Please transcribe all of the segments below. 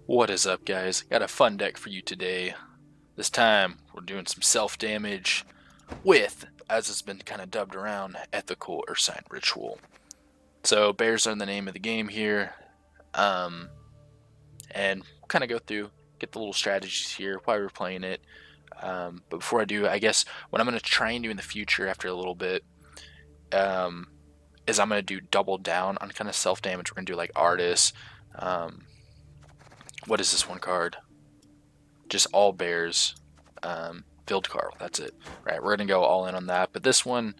What is up, guys? Got a fun deck for you today. This time, we're doing some self-damage with, as it's been kind of dubbed around, ethical Ursine ritual. So, bears are the name of the game here, and kind of go through, get the little strategies here, why we're playing it. But before I do, I guess what I'm going to try and do in the future after a little bit um, is I'm going to do double down on kind of self-damage. We're going to do like Artist. Um, what is this one card? Just all bears. Field Carl, that's it. Right, we're gonna go all in on that. But this one,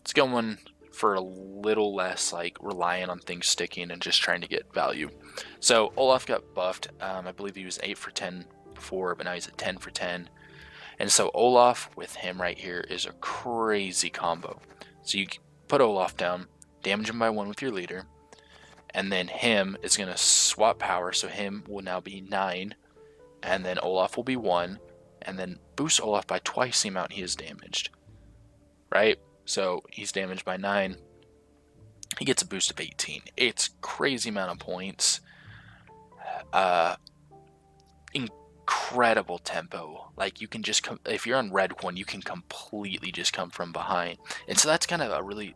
it's going for a little less like relying on things sticking and just trying to get value. So Olaf got buffed. I believe he was 8 for 10 before, but now he's at 10 for 10. And so Olaf with him right here is a crazy combo. So you put Olaf down, damage him by 1 with your leader, and then him is gonna swap power, so him will now be 9, and then Olaf will be 1, and then boost Olaf by twice the amount he is damaged. Right? So he's damaged by 9. He gets a boost of 18. It's crazy amount of points. Incredible tempo. Like you can just come, if you're on red one, you can completely just come from behind. And so that's kind of a really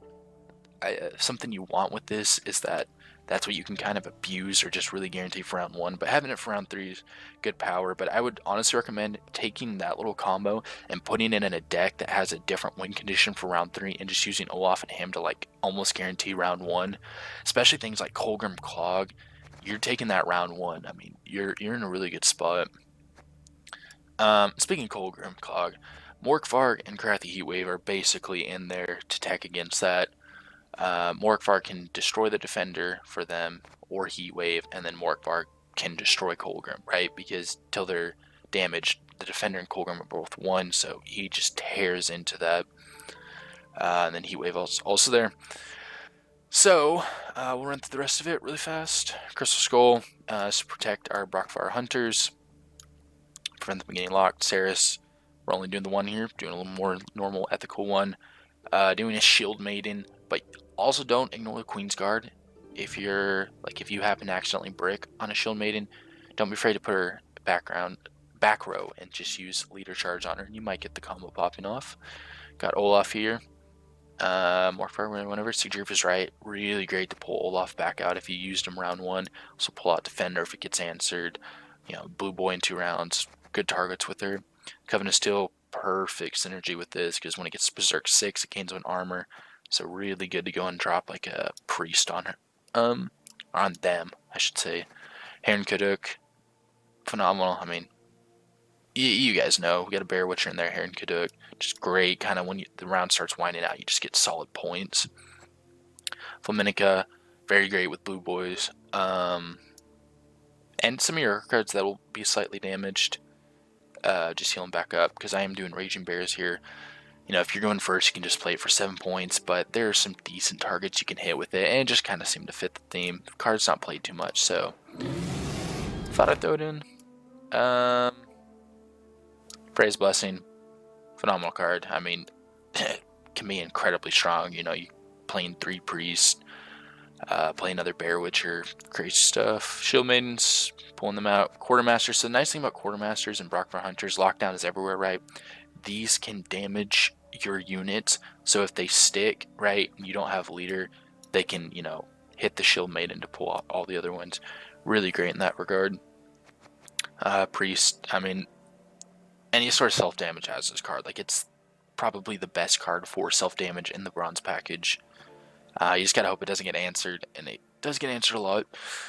something you want with this is that that's what you can kind of abuse or just really guarantee for round 1, but having it for round 3 is good power. But I would honestly recommend taking that little combo and putting it in a deck that has a different win condition for round 3 and just using Olaf and him to like almost guarantee round 1, especially things like Colgrim Clog. You're taking that round 1. I mean, you're in a really good spot. Speaking of Colgrim Clog, Morkvarg and Krathy Heatwave are basically in there to tech against that. Morkvarg can destroy the defender for them or Heatwave, and then Morkvarg can destroy Colgrim, right? Because till they're damaged, the defender and Colgrim are both 1, so he just tears into that. And then Heatwave also there. So, we'll run through the rest of it really fast. Crystal Skull to protect our Brockfire Hunters. Prevent them getting locked. Saris, we're only doing the 1 here, doing a little more normal ethical 1. Doing a Shield Maiden, but also don't ignore the Queen's Guard. If you happen to accidentally brick on a Shield Maiden, don't be afraid to put her back row and just use Leader Charge on her. You might get the combo popping off. Got Olaf here. Morkvarg whenever. Sigurd is right. Really great to pull Olaf back out if you used him round 1. Also pull out Defender if it gets answered. You know, Blue Boy in 2 rounds. Good targets with her. Coven of Steel, perfect synergy with this because when it gets Berserk 6, it gains 1 armor. So really good to go and drop like a priest on her. On them, I should say. Heron Kaduk, phenomenal. I mean, you guys know we got a Bear Witcher in there. Heron Kaduk, just great. Kind of when the round starts winding out, you just get solid points. Flaminica, very great with blue boys. And some of your cards that will be slightly damaged. Just healing back up because I am doing Raging Bears here. You know, if you're going first, you can just play it for 7 points, but there are some decent targets you can hit with it, and it just kind of seemed to fit the theme. The card's not played too much, so thought I'd throw it in. Praise Blessing, phenomenal card. I mean, can be incredibly strong. You know, you playing 3 priests, play another Bear Witcher, crazy stuff. Shield Maidens, pulling them out. Quartermasters. So the nice thing about Quartermasters and Brockfire Hunters, lockdown is everywhere, right? These can damage your units, so if they stick, right, and you don't have leader, they can, you know, hit the Shield Maiden to pull out all the other ones. Really great in that regard. Priest, I mean, any sort of self-damage has this card. Like, it's probably the best card for self-damage in the bronze package. You just gotta hope it doesn't get answered, and it does get answered a lot.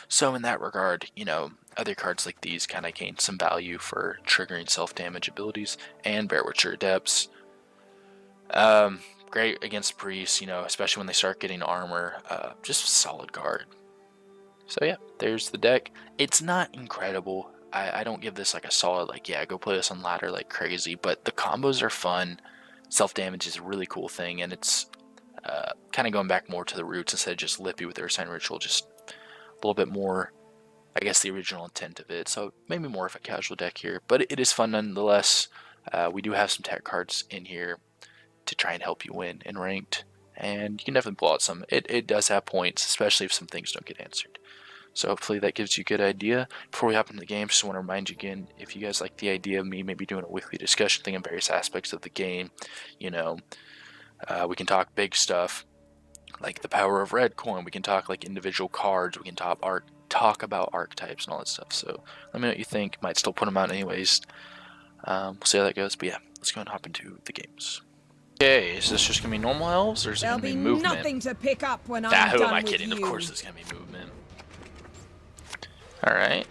So in that regard, you know, other cards like these kind of gain some value for triggering self-damage abilities. And Bear Witcher Adepts. Great against priests, you know, especially when they start getting armor. Just a solid card. So yeah, there's the deck. It's not incredible. I don't give this like a solid, like, yeah, go play this on ladder like crazy. But the combos are fun. Self-damage is a really cool thing, and it's kind of going back more to the roots instead of just Lippy with Ursine Ritual, just a little bit more, I guess, the original intent of it. So maybe more of a casual deck here, but it is fun nonetheless. We do have some tech cards in here to try and help you win in ranked, and you can definitely pull out some. It does have points, especially if some things don't get answered. So hopefully that gives you a good idea. Before we hop into the game, just want to remind you again, if you guys like the idea of me maybe doing a weekly discussion thing on various aspects of the game, you know, we can talk big stuff like the power of red coin. We can talk like individual cards. We can talk about archetypes and all that stuff. So let me know what you think. Might still put them out anyways. We'll see how that goes. But yeah, let's go and hop into the games. Okay, is this just gonna be normal elves, or is it gonna be movement? Nothing to pick up when I'm who done am I with kidding? you. Of course it's gonna be movement. Alright.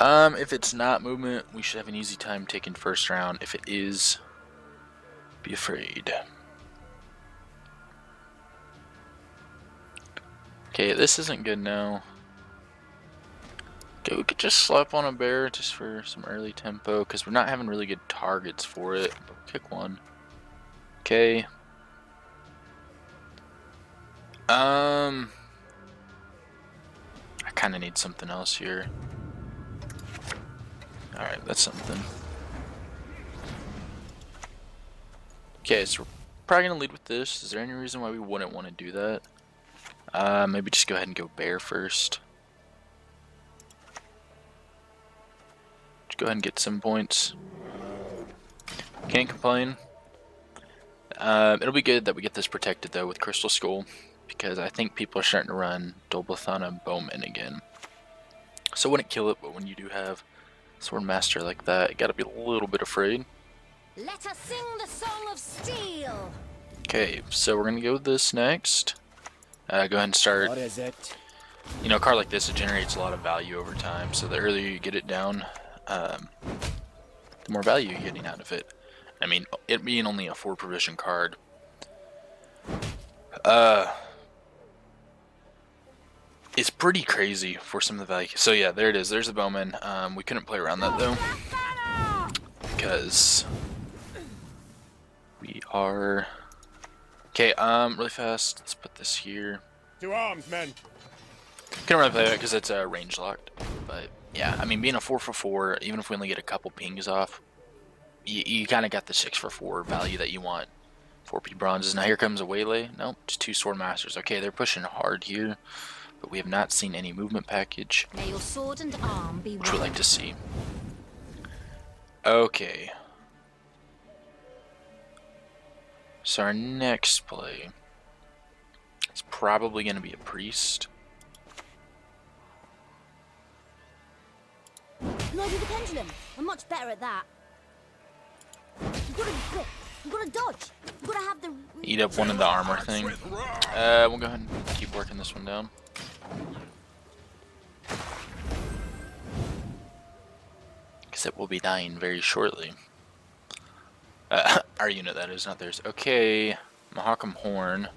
If it's not movement, we should have an easy time taking first round. If it is, be afraid. Okay, this isn't good now. Okay, we could just slap on a bear just for some early tempo, because we're not having really good targets for it. Pick one. Okay. I kind of need something else here. Alright, that's something. Okay, so we're probably going to lead with this. Is there any reason why we wouldn't want to do that? Maybe just go ahead and go bear first. Just go ahead and get some points. Can't complain. It'll be good that we get this protected though with Crystal Skull, because I think people are starting to run Dolbothana Bowman again. So I wouldn't kill it, but when you do have Swordmaster like that, you gotta be a little bit afraid. Let us sing the song of steel. Okay, so we're gonna go with this next. Go ahead and start. What is it? You know, a card like this, it generates a lot of value over time. So the earlier you get it down, the more value you're getting out of it. I mean, it being only a 4 provision card. It's pretty crazy for some of the value. So yeah, there it is. There's a Bowman. We couldn't play around that though, because we are okay. Really fast. Let's put this here. To arms, men. Can't really play it because it's range locked. But yeah, I mean, being a 4 for 4, even if we only get a couple pings off, you kind of got the 6 for 4 value that you want. 4P bronzes. Now here comes a waylay. Nope, just 2 sword masters. Okay, they're pushing hard here, but we have not seen any movement package, May your sword and arm be which we like to see. Okay. So our next play is probably going to be a priest. Can I do the pendulum? I'm much better at that. You've got to be quick. You've got to dodge. You've got to have the... Eat up one of the armor thing. We'll go ahead and keep working this one down. Because it will be dying very shortly. Our unit, that is, not theirs. Okay, Mahakam Horn.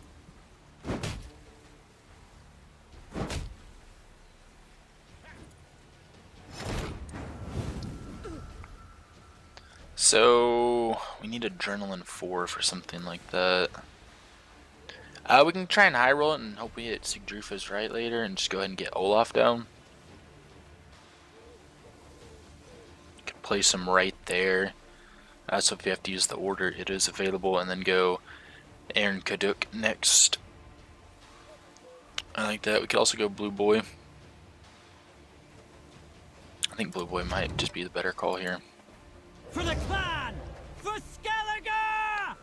So we need Adrenaline 4 for something like that. We can try and high roll it and hope we hit Sigdrufa's right later and just go ahead and get Olaf down. Can place him right there. So if you have to use the order, it is available, and then go Aaron Kaduk next. I like that. We could also go Blue Boy. I think Blue Boy might just be the better call here. For the clan! For Skelliger!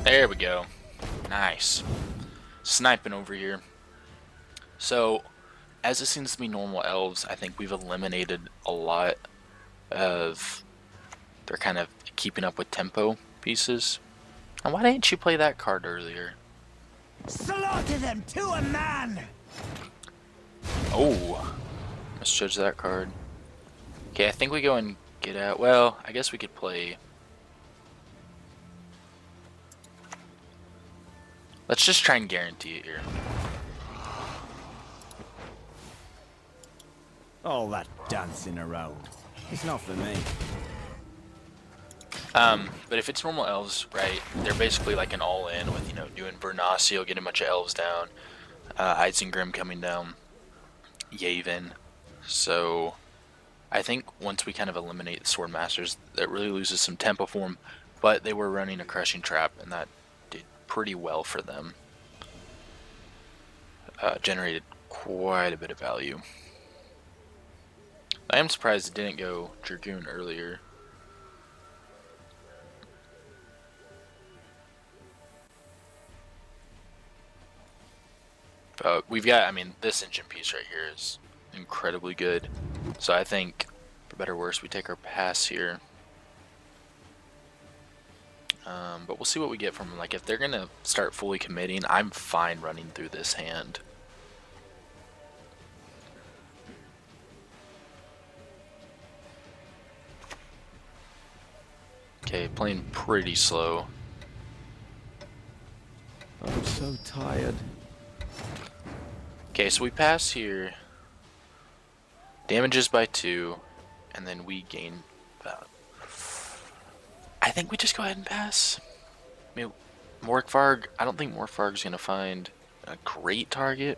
There we go. Nice. Sniping over here. So, as it seems to be normal elves, I think we've eliminated a lot of their kind of keeping up with tempo pieces. And why didn't you play that card earlier? Slaughter them to a man! Oh, let's judge that card. Okay, I think we go and get out. Well, I guess we could play. Let's just try and guarantee it here. All that dancing around. It's not for me. But if it's normal elves, right, they're basically like an all-in with, you know, doing Vernasio, getting a bunch of elves down, Isengrim coming down, Yavin. So I think once we kind of eliminate the Sword Masters, that really loses some tempo for them. But they were running a Crushing Trap, and that did pretty well for them. Generated quite a bit of value. I am surprised it didn't go Dragoon earlier. But we've got, I mean, this engine piece right here is incredibly good. So I think, for better or worse, we take our pass here. But we'll see what we get from them. Like, if they're going to start fully committing, I'm fine running through this hand. Okay, playing pretty slow. I'm so tired. Okay, so we pass here. Damages by 2, and then we gain. I think we just go ahead and pass. I mean, Morkvarg, I don't think Morkvarg's gonna find a great target,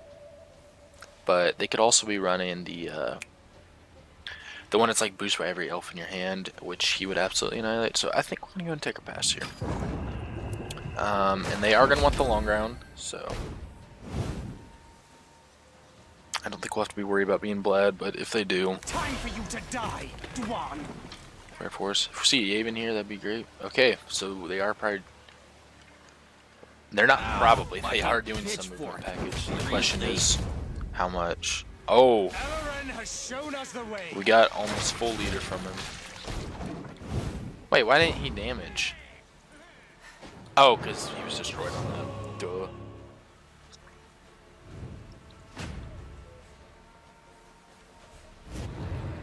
but they could also be running the one that's like boost by every elf in your hand, which he would absolutely annihilate. So I think we're gonna go and take a pass here. And they are gonna want the long round, so I don't think we'll have to be worried about being bled, but if they do, Time for you to die, Dwan. Air Force. If we see Yavin here, that'd be great. Okay, so they are probably. They're not probably. They are doing some movement package. The question is, how much? Oh, Elren has shown us the way. we got almost full leader from him. Wait, why didn't he damage? Oh, because he was destroyed on that. Duh.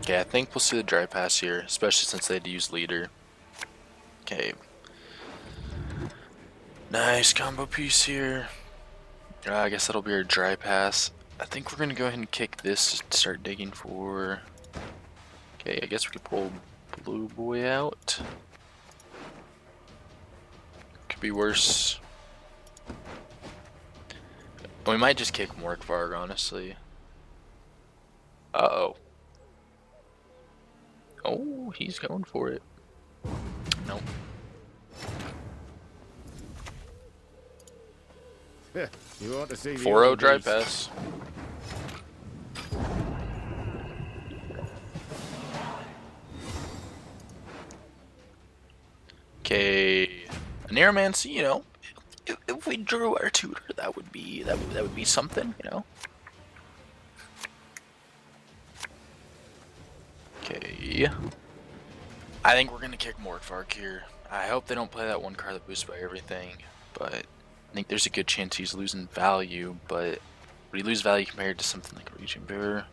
Okay, I think we'll see the dry pass here, especially since they had to use leader. Okay. Nice combo piece here. I guess that'll be our dry pass. I think we're gonna go ahead and kick this to start digging for. Okay, I guess we could pull Blue Boy out. Could be worse. We might just kick Morkvarg, honestly. Uh-oh. Oh, he's going for it. Nope. You want to see the 4-0 old dry beast? pass. Okay, a Neuromancy, you know, if we drew our tutor, that would be something, you know. Okay, I think we're gonna kick Morkvarg here. I hope they don't play that one card that boosts by everything, but I think there's a good chance he's losing value. But would he lose value compared to something like a Raging Bear?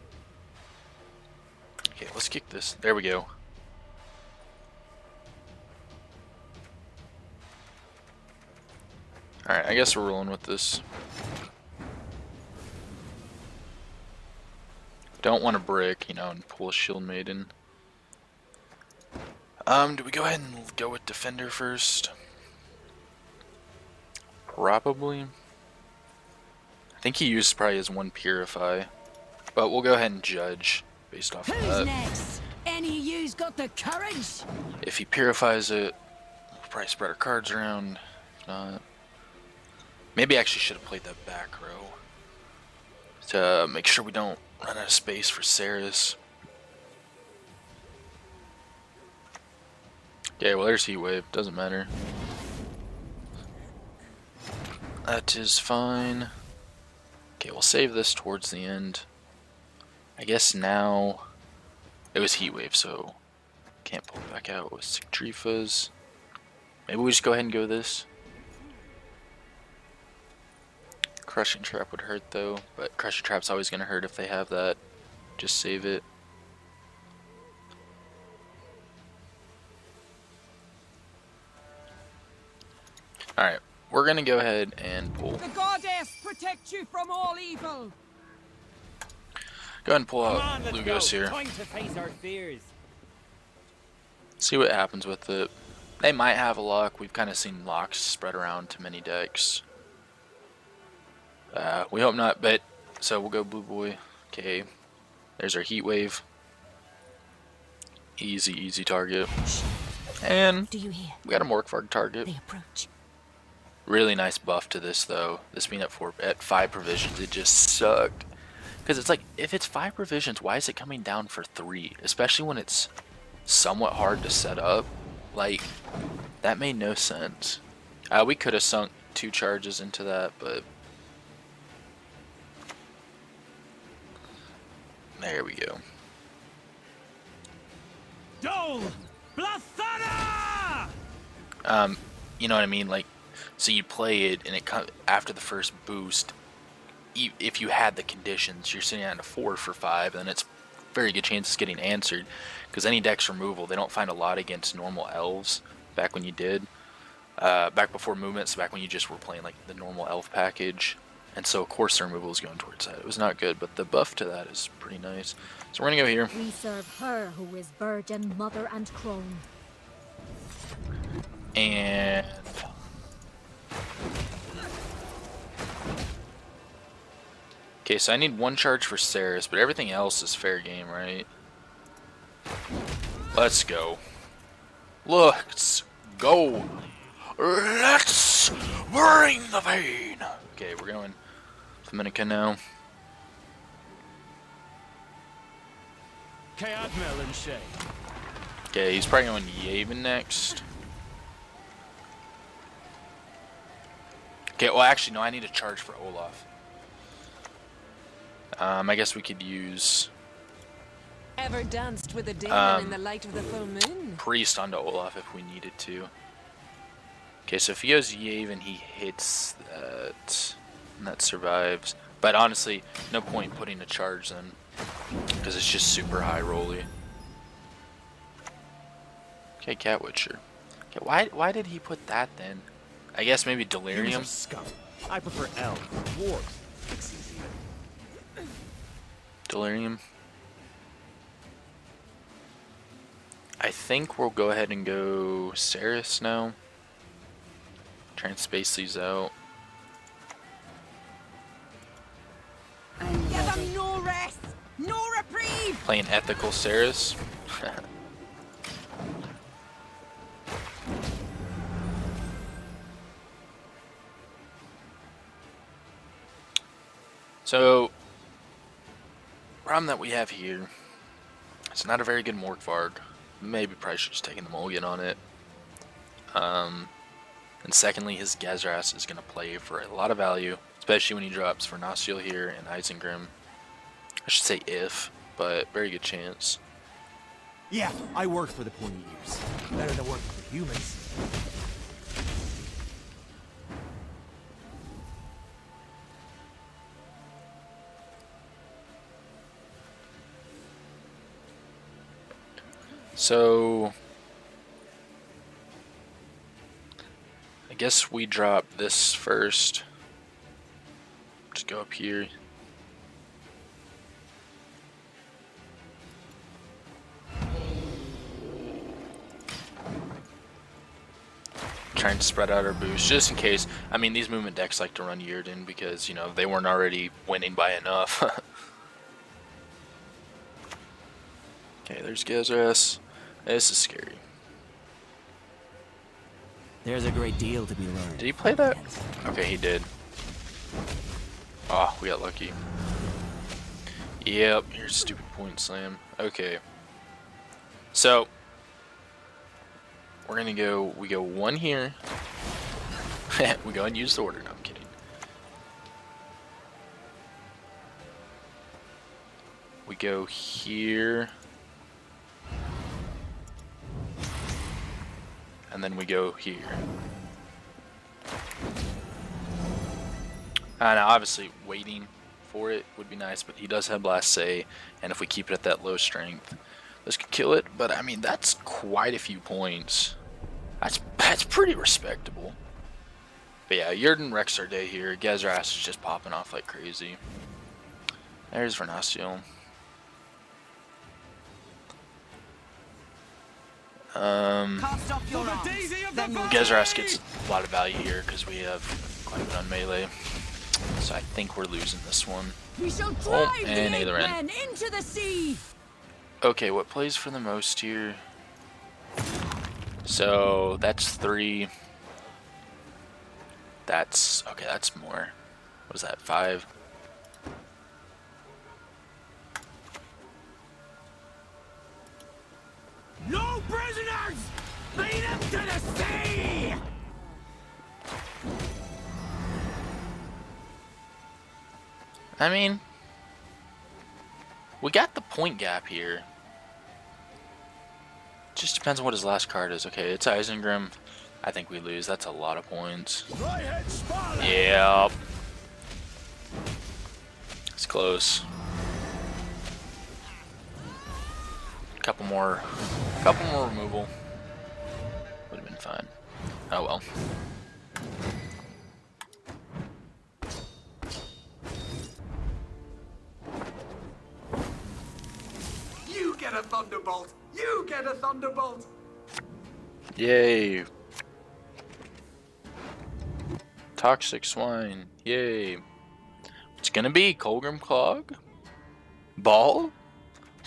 Okay, let's kick this. There we go. Alright, I guess we're rolling with this. Don't want to brick, you know, and pull a Shield Maiden. Do we go ahead and go with Defender first? Probably. I think he used probably his 1 Purify. But we'll go ahead and judge based off of Who's that. next? Any of you's got the courage? If he purifies it, we'll probably spread our cards around. If not, maybe I actually should have played that back row to make sure we don't run out of space for Ceres. Okay, well there's Heat Wave, doesn't matter. That is fine. Okay, we'll save this towards the end. I guess now it was Heat Wave, so can't pull it back out with Sigtrifas. Maybe we just go ahead and go this. Crushing Trap would hurt though, but Crushing Trap's always gonna hurt if they have that. Just save it. Alright, we're gonna go ahead and pull. The goddess protect you from all evil. Go ahead and pull Come out on, let's Lugos go. here. Time to face our fears. See what happens with it. They might have a lock. We've kind of seen locks spread around to many decks. We hope not, but so we'll go Blue Boy. Okay, there's our Heat Wave. Easy, easy target. And Do you hear? we got a Morkvarg target. They approach. Really nice buff to this though. This being at 5 provisions, it just sucked. Because it's like, if it's 5 provisions, why is it coming down for 3? Especially when it's somewhat hard to set up. Like, that made no sense. We could have sunk 2 charges into that, but there we go. Dole! Blathana! You know what I mean? Like, so you play it, and it after the first boost, if you had the conditions, you're sitting at a 4 for 5, and it's very good chances getting answered. Because any dex removal, they don't find a lot against normal elves back when you did. Back before movements, back when you just were playing like the normal elf package. And so, of course, the removal is going towards that. It was not good, but the buff to that is pretty nice. So we're going to go here. We serve her who is virgin, mother, and crone. And okay, so I need 1 charge for Ceres, but everything else is fair game, right? Let's go. Let's go. Let's bring the pain. Okay, we're going Dominica now. Cadmel and Shay. Okay, he's probably going Yavin next. Okay, well actually no, I need a charge for Olaf. I guess we could use Ever danced with a demon in the light of the full moon? Priest onto Olaf if we needed to. Okay, so if he goes Yavin, he hits that, and that survives. But honestly, no point putting a charge then, because it's just super high rolly. Okay, Cat Witcher. Okay, why did he put that then? I guess maybe Delirium. Humans are scum. I prefer elves, dwarves, pixies even. Delirium. I think we'll go ahead and go Ceres now. Try and space these out. Give them no rest! No reprieve! Playing ethical Ceres. So, problem that we have here, it's not a very good Morkvarg. Maybe probably should just taken the mulligan on it. And secondly, his Gazras is going to play for a lot of value, especially when he drops for Nastiel here and Isengrim. I should say if, but very good chance. Yeah, I worked for the pointy ears. Better than work for the humans. So, I guess we drop this first. Just go up here. Trying to spread out our boost just in case. I mean, these movement decks like to run Yrden because, you know, they weren't already winning by enough. Okay, there's Gazras. This is scary. There's a great deal to be learned. Did he play that? Okay, he did. Oh, we got lucky. Yep, here's stupid point slam. Okay. So, we're gonna go, we go 1 here. We go and use the order. No, I'm kidding. We go here. And then we go here. Now obviously waiting for it would be nice, but he does have Blast Say, and if we keep it at that low strength, this could kill it. But I mean, that's quite a few points. That's pretty respectable. But yeah, Yrden wrecks our day here. Gazras is just popping off like crazy. There's Vernaciel. Cast off your arms. Then we'll Gazras gets a lot of value here because we have quite a bit on melee. So I think we're losing this one. We shall drive and the Aether End. men into the sea. Okay, what plays for the most here? So that's 3. That's okay. That's more. What was that? 5. No prisoners! Lead them to the sea! I mean, we got the point gap here. Just depends on what his last card is. Okay, it's Isengrim. I think we lose. That's a lot of points. Yep. It's close. Couple more removal. Would have been fine. Oh well. You get a thunderbolt! You get a thunderbolt! Yay. Toxic swine. Yay. What's gonna be? Colgrim Clog? Ball?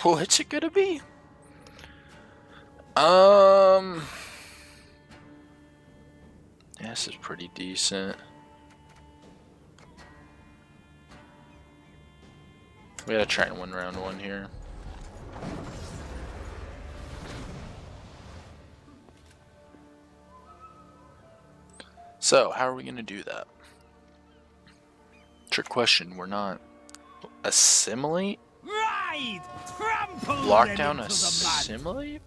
What's it gonna be? This is pretty decent. We gotta try and win round 1 here. So, how are we gonna do that? Trick question, we're not. Assimilate? Right! Trample Lock them down into the mud. assimilate?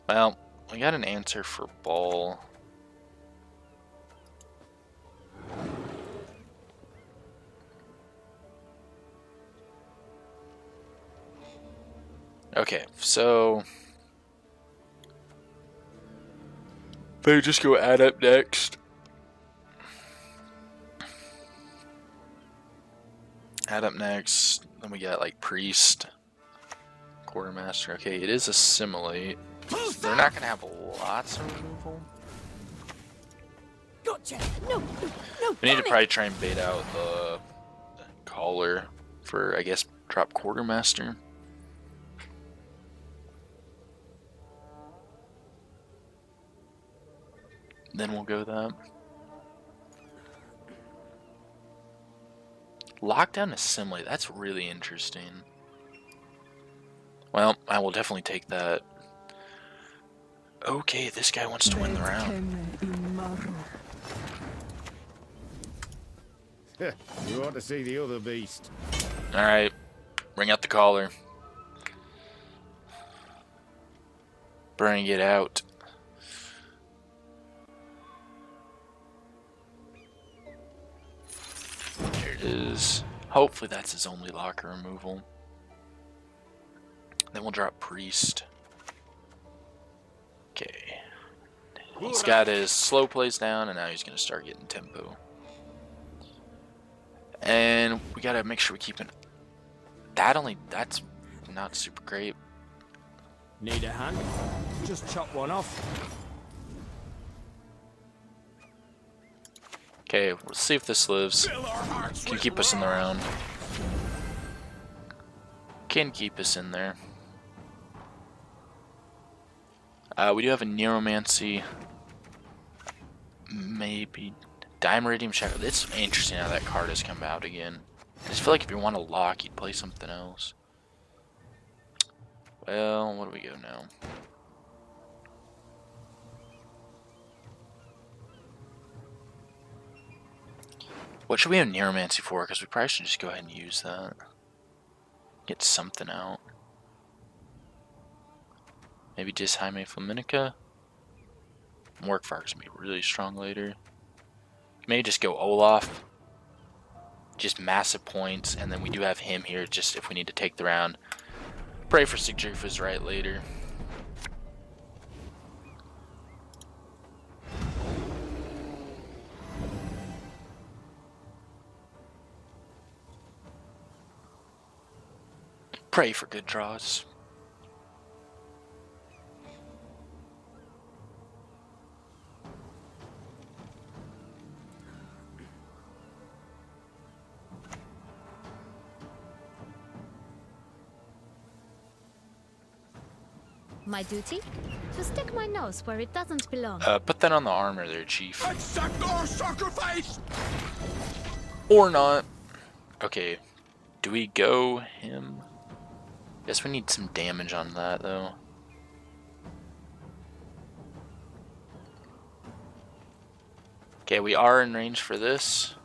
Well, we got an answer for ball. Okay, so they just go add up next. Add up next. Then we got like priest, quartermaster. Okay, it is assimilate. They're not gonna have lots of removal. Gotcha. No, no, no. We need to damn it. probably try and bait out the collar for, I guess, drop quartermaster. Then we'll go that. Lockdown assimilate. That's really interesting. Well, I will definitely take that. Okay, this guy wants to win the round. You ought to see the other beast. Alright, bring out the collar. Bring it out. There it is. Hopefully that's his only locker removal. Then we'll drop priest. Okay. He's got his slow plays down, and now he's going to start getting tempo. And we got to make sure we keep it. That's not super great. Need a hand? Just chop one off. Okay, let's see if this lives. Can keep us in the round. Can keep us in there. We do have a Neuromancy. Maybe Dimeridium Shadow. It's interesting how that card has come out again. I just feel like if you want to lock, you'd play something else. Well, what do we go now? What should we have Neuromancy for? Because we probably should just go ahead and use that. Get something out. Maybe just Jaime Flaminica. Morkvark's gonna be really strong later. Maybe just go Olaf. Just massive points, and then we do have him here just if we need to take the round. Pray for Sigurfa's right later. Pray for good draws. My duty? To stick my nose where it doesn't belong. Put that on the armor there, Chief. Accept our sacrifice! Or not. Okay. Do we go him? Guess we need some damage on that, though. Okay, we are in range for this.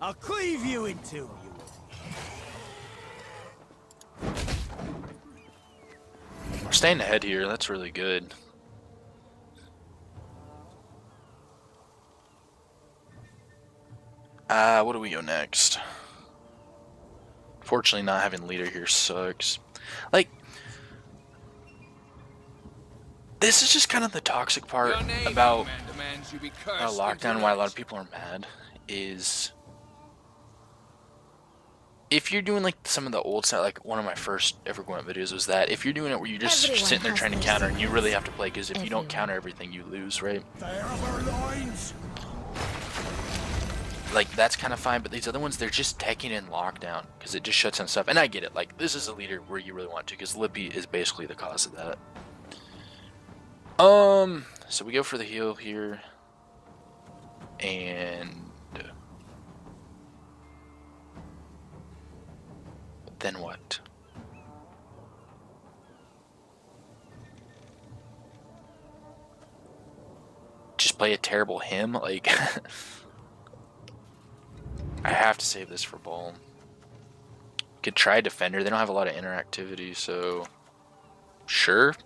I'll cleave you in two, you will. We're staying ahead here. That's really good. What do we go next? Fortunately, not having leader here sucks. Like, this is just kind of the toxic part about lockdown, why a lot of people are mad, is if you're doing like some of the old stuff, like one of my first ever GWENT videos was that if you're doing it where you're just sitting there trying to counter and you really have to play, because if you don't counter everything you lose, right? Like, that's kind of fine, but these other ones, they're just teching in lockdown because it just shuts down stuff. And I get it, like, this is a leader where you really want to, because Lippy is basically the cause of that. So we go for the heal here, and then what? Just play a terrible hymn, like. I have to save this for ball. Could try defender. They don't have a lot of interactivity, so sure.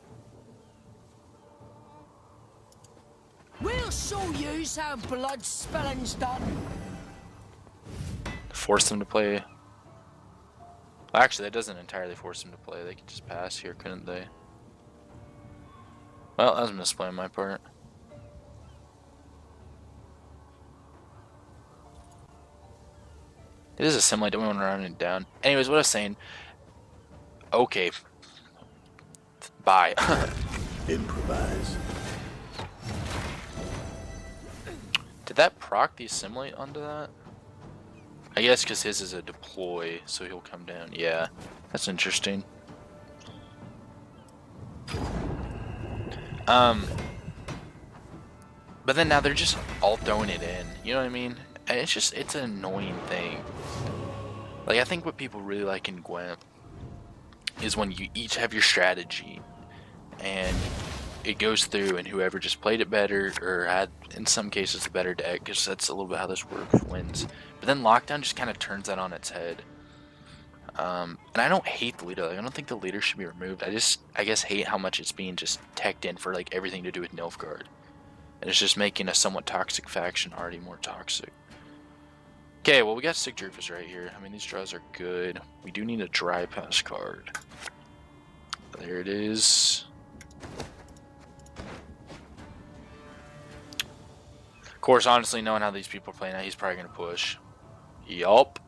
We'll show you how blood spilling's done. Force them to play. Well, actually, that doesn't entirely force them to play. They could just pass here, couldn't they? Well, that was a misplay on my part. It is a simile, don't we want to run it down? Anyways, what I was saying. Okay. Bye. Improvise. Did that proc the assimilate onto that? I guess because his is a deploy, so he'll come down. Yeah, that's interesting. But then now they're just all throwing it in. You know what I mean? And it's an annoying thing. Like, I think what people really like in GWENT is when you each have your strategy and it goes through, and whoever just played it better or had, in some cases, the better deck, because that's a little bit how this works, wins. But then Lockdown just kind of turns that on its head. And I don't hate the leader. Like, I don't think the leader should be removed. I guess hate how much it's being just teched in for like everything to do with Nilfgaard. And it's just making a somewhat toxic faction already more toxic. Okay, well, we got Sigdrufus right here. I mean, these draws are good. We do need a dry pass card. There it is. Of course, honestly, knowing how these people are playing now, he's probably going to push. Yup.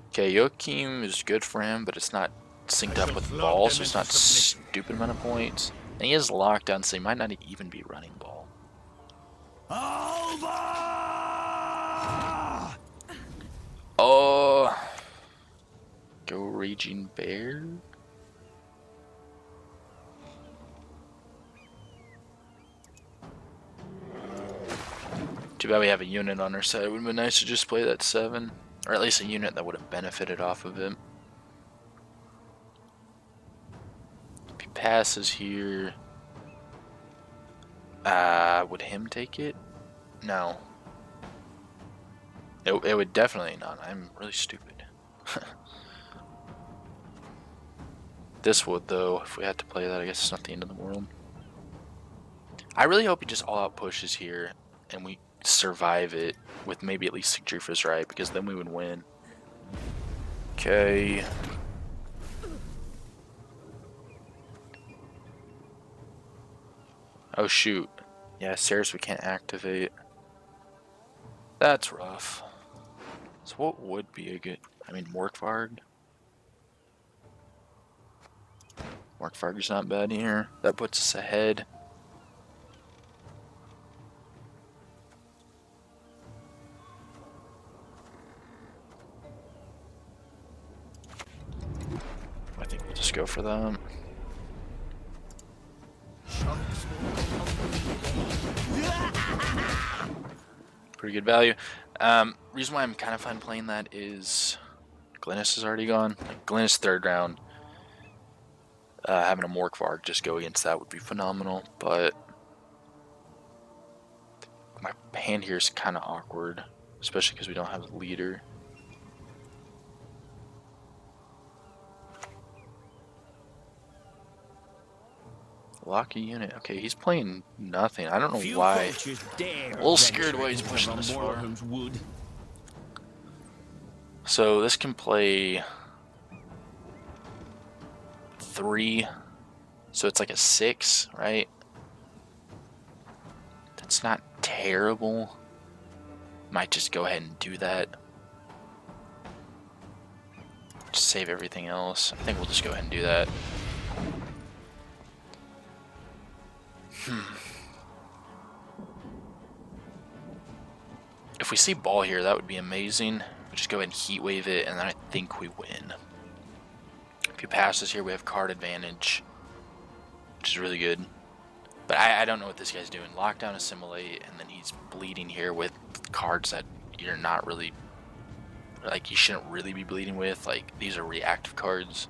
Okay, Joachim is good for him, but it's not synced up with ball, so it's not stupid amount of points. And he is lockdown, so he might not even be running ball. Oh, go Raging Bear. Too bad we have a unit on our side. It would have been nice to just play that 7. Or at least a unit that would have benefited off of it. If he passes here, would him take it? No. It would definitely not. I'm really stupid. This would, though. If we had to play that, I guess it's not the end of the world. I really hope he just all-out pushes here, and we survive it with maybe at least Sigdrufus, right? Because then we would win. Okay. Oh, shoot. Yeah, Ceres we can't activate. That's rough. So what would be a good... I mean, Morkvarg? Morkvarg's not bad here. That puts us ahead. I think we'll just go for them. Pretty good value. Reason why I'm kind of fine playing that is Glynis is already gone. Like, Glynis third round. Having a Morkvarg just go against that would be phenomenal, but my hand here is kind of awkward, especially because we don't have a leader. Lock a unit. Okay, he's playing nothing. I don't know why. A little scared why he's pushing this far. So this can play 3. So it's like a 6, right? That's not terrible. Might just go ahead and do that. Just save everything else. I think we'll just go ahead and do that. If we see ball here, that would be amazing. We'll just go ahead and heat wave it, and then I think we win. If he passes here, we have card advantage, which is really good. But I don't know what this guy's doing. Lockdown, assimilate, and then he's bleeding here with cards that you're not really, like, you shouldn't really be bleeding with. Like, these are reactive cards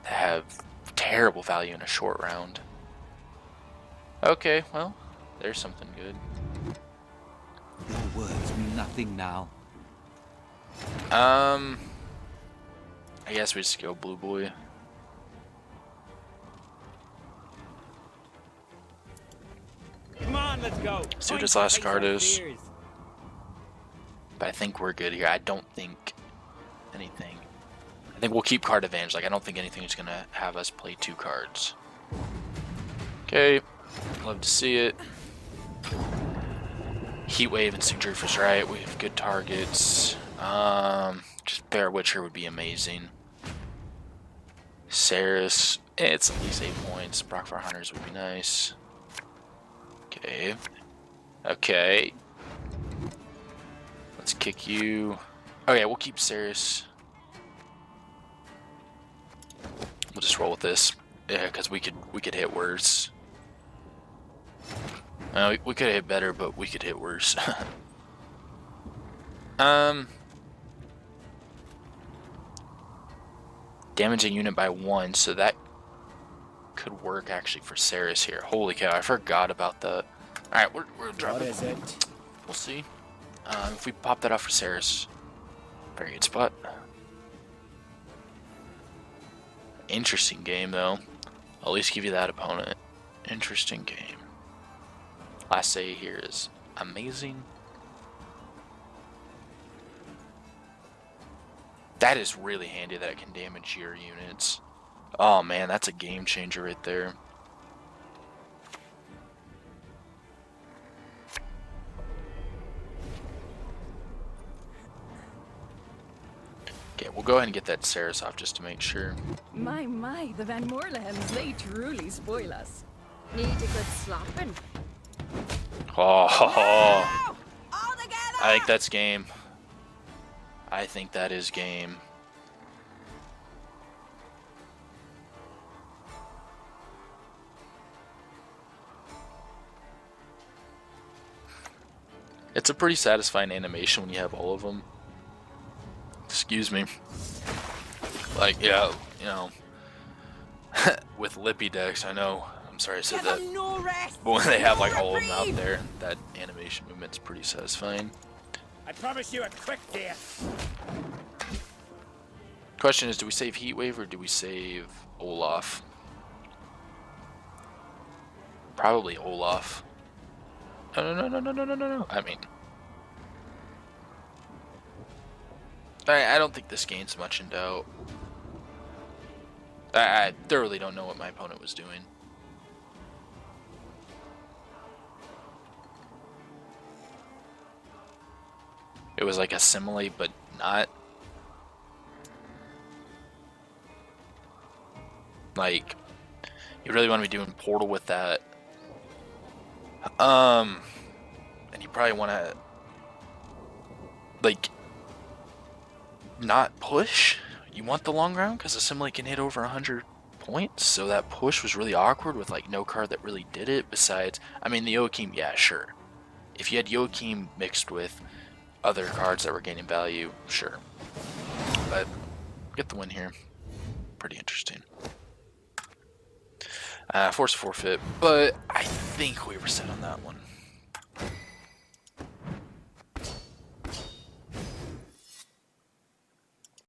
that have terrible value in a short round. Okay, well, there's something good. Your words mean nothing now. I guess we just go blue boy. Come on, let's go. See what his last card is. But I think we're good here. I don't think anything. I think we'll keep card advantage. Like, I don't think anything is gonna have us play 2 cards. Okay, love to see it. Heat wave and Sigdruf was right. We have good targets. Just Bear Witcher would be amazing. Saris, it's at least 8 points. Brockfire Hunters would be nice. Okay. Okay. Let's kick you. Okay, we'll keep Saris. We'll just roll with this. Yeah, because we could hit worse. We could hit better, but we could hit worse. Damaging unit by 1, so that could work actually for Saris here. Holy cow, I forgot about that. Alright, we're dropping. What is it? We'll see. If we pop that off for Saris. Very good spot. Interesting game, though. I'll at least give you that opponent. Interesting game. Last say here is amazing. That is really handy that it can damage your units. Oh man, that's a game changer right there. Okay, we'll go ahead and get that Saris off just to make sure. My, the Van Moorlehems, they truly spoil us. Need a good slapping. Oh, All together! I think that's game. I think that is game. It's a pretty satisfying animation when you have all of them. Excuse me. Like, yeah, you know, with lippy decks, I know. I'm sorry I said Give that. them no rest. But when they have like no all of them out reprieve. there, that animation movement's pretty satisfying. I promise you a quick death. Question is, do we save Heatwave or do we save Olaf? Probably Olaf. No. I mean, I don't think this game's much in doubt. I thoroughly don't know what my opponent was doing. It was like assimilate, but not. Like, you really want to be doing Portal with that. And you probably want to, like, not push. You want the long round because Assimilate can hit over 100 points, so that push was really awkward with, like, no card that really did it besides, I mean, the Joachim, yeah, sure. If you had Joachim mixed with other cards that were gaining value, sure. But get the win here. Pretty interesting. Force forfeit, but I think we were set on that one.